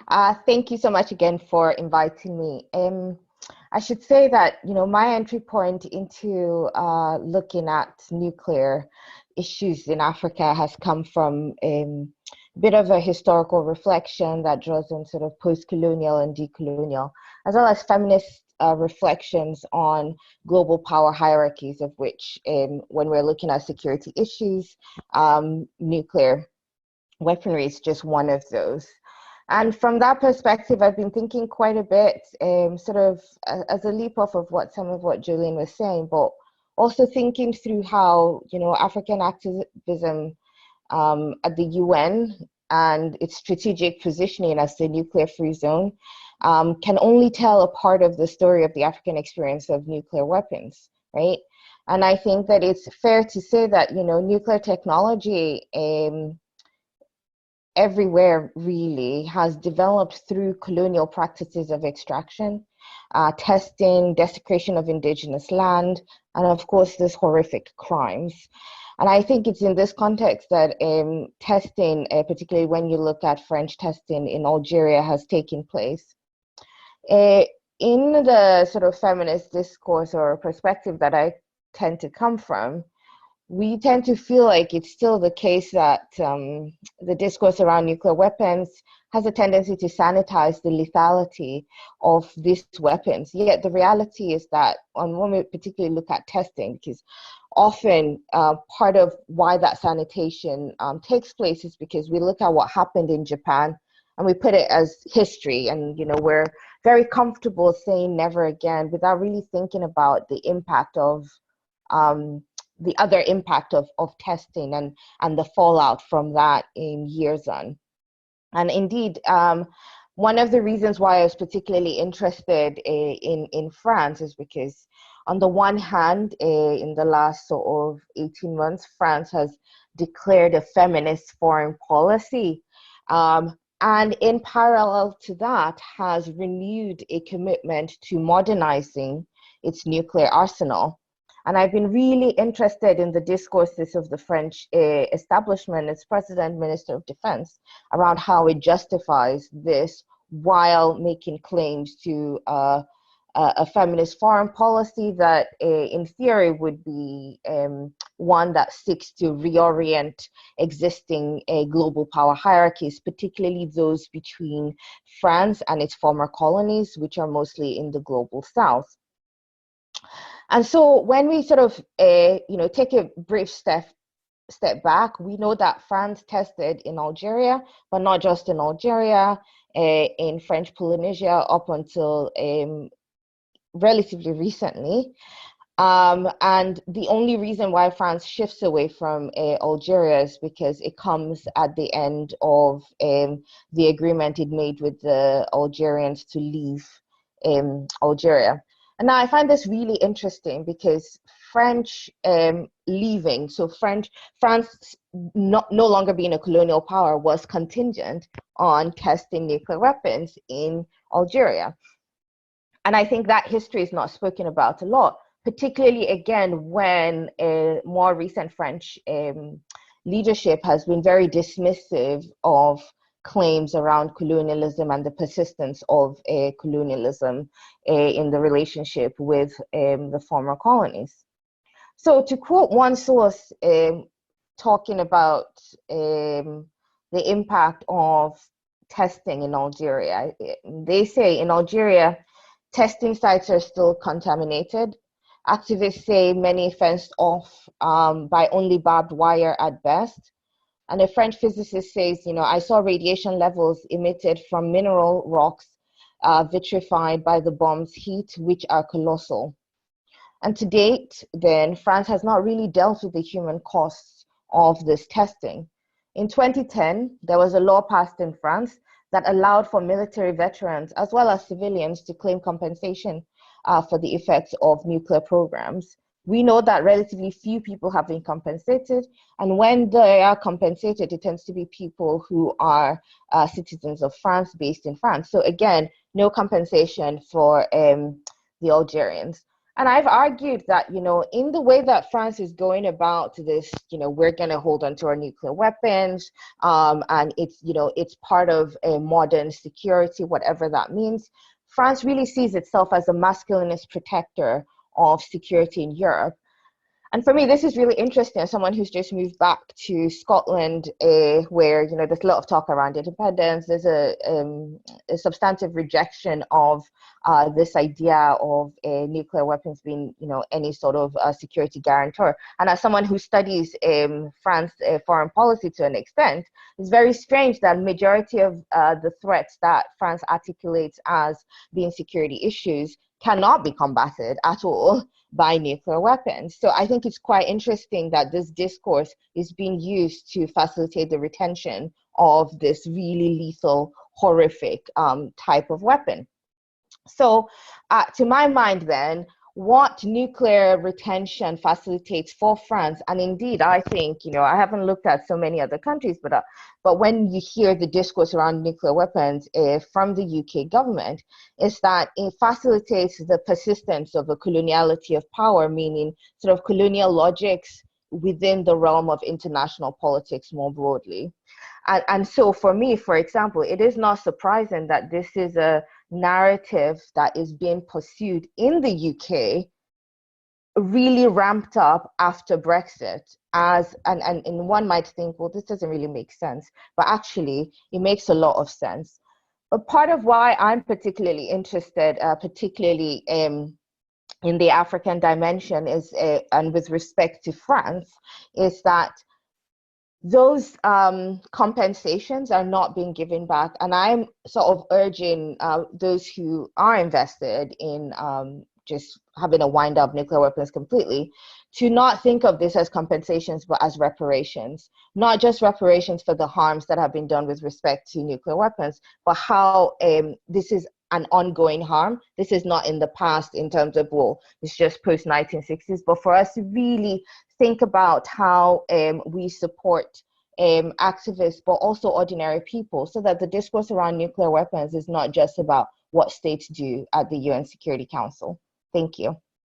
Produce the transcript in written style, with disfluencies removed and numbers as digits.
Thank you so much again for inviting me. I should say that, my entry point into looking at nuclear issues in Africa has come from a bit of a historical reflection that draws on sort of post-colonial and decolonial, as well as feminist reflections on global power hierarchies, of which, when we're looking at security issues, nuclear weaponry is just one of those. And from that perspective, I've been thinking quite a bit, sort of as a leap off of some of what Julian was saying, but also thinking through how, African activism at the UN and its strategic positioning as the nuclear-free zone can only tell a part of the story of the African experience of nuclear weapons, right? And I think that it's fair to say that, nuclear technology everywhere really has developed through colonial practices of extraction, testing, desecration of indigenous land, and of course, these horrific crimes. And I think it's in this context that testing, particularly when you look at French testing in Algeria, has taken place. In the sort of feminist discourse or perspective that I tend to come from, we tend to feel like it's still the case that the discourse around nuclear weapons has a tendency to sanitize the lethality of these weapons. Yet the reality is that, when we particularly look at testing, because often part of why that sanitation takes place is because we look at what happened in Japan and we put it as history, and we're very comfortable saying never again without really thinking about the impact of the other impact of testing and the fallout from that in years on. And indeed, one of the reasons why I was particularly interested in France is because, on the one hand, in the last sort of 18 months, France has declared a feminist foreign policy. And in parallel to that, has renewed a commitment to modernizing its nuclear arsenal. And I've been really interested in the discourses of the French establishment, its president, minister of defense, around how it justifies this while making claims to a feminist foreign policy that, in theory, would be one that seeks to reorient existing global power hierarchies, particularly those between France and its former colonies, which are mostly in the global south. And so when we sort of, take a brief step back, we know that France tested in Algeria, but not just in Algeria, in French Polynesia up until relatively recently. And the only reason why France shifts away from Algeria is because it comes at the end of the agreement it made with the Algerians to leave Algeria. And now I find this really interesting because French leaving, so France no longer being a colonial power, was contingent on testing nuclear weapons in Algeria. And I think that history is not spoken about a lot, particularly again when more recent French leadership has been very dismissive of claims around colonialism and the persistence of colonialism in the relationship with the former colonies. So to quote one source talking about the impact of testing in Algeria, they say in Algeria, testing sites are still contaminated. Activists say many fenced off by only barbed wire at best. And a French physicist says, I saw radiation levels emitted from mineral rocks vitrified by the bomb's heat, which are colossal. And to date, then, France has not really dealt with the human costs of this testing. In 2010, there was a law passed in France that allowed for military veterans as well as civilians to claim compensation for the effects of nuclear programs. We know that relatively few people have been compensated, and when they are compensated, it tends to be people who are citizens of France, based in France. So again, no compensation for the Algerians. And I've argued that, in the way that France is going about this, we're going to hold on to our nuclear weapons, and it's part of a modern security, whatever that means. France really sees itself as a masculinist protector of security in Europe. And for me, this is really interesting as someone who's just moved back to Scotland, where there's a lot of talk around independence. There's a substantive rejection of this idea of nuclear weapons being, any sort of security guarantor. And as someone who studies France foreign policy to an extent, it's very strange that majority of the threats that France articulates as being security issues cannot be combated at all by nuclear weapons. So I think it's quite interesting that this discourse is being used to facilitate the retention of this really lethal, horrific type of weapon. So to my mind then, what nuclear retention facilitates for France, and indeed, I think, I haven't looked at so many other countries, but when you hear the discourse around nuclear weapons from the UK government, is that it facilitates the persistence of a coloniality of power, meaning sort of colonial logics within the realm of international politics more broadly. And so for me, for example, it is not surprising that this is a narrative that is being pursued in the UK, really ramped up after Brexit, and one might think, well, this doesn't really make sense, but actually it makes a lot of sense. But part of why I'm particularly interested, particularly in the African dimension, is and with respect to France, is that those compensations are not being given back. And I'm sort of urging those who are invested in just having a wind up nuclear weapons completely to not think of this as compensations, but as reparations. Not just reparations for the harms that have been done with respect to nuclear weapons, but how this is an ongoing harm. This is not in the past in terms of, well, it's just post-1960s, but for us to really think about how we support activists, but also ordinary people, so that the discourse around nuclear weapons is not just about what states do at the UN Security Council. Thank you.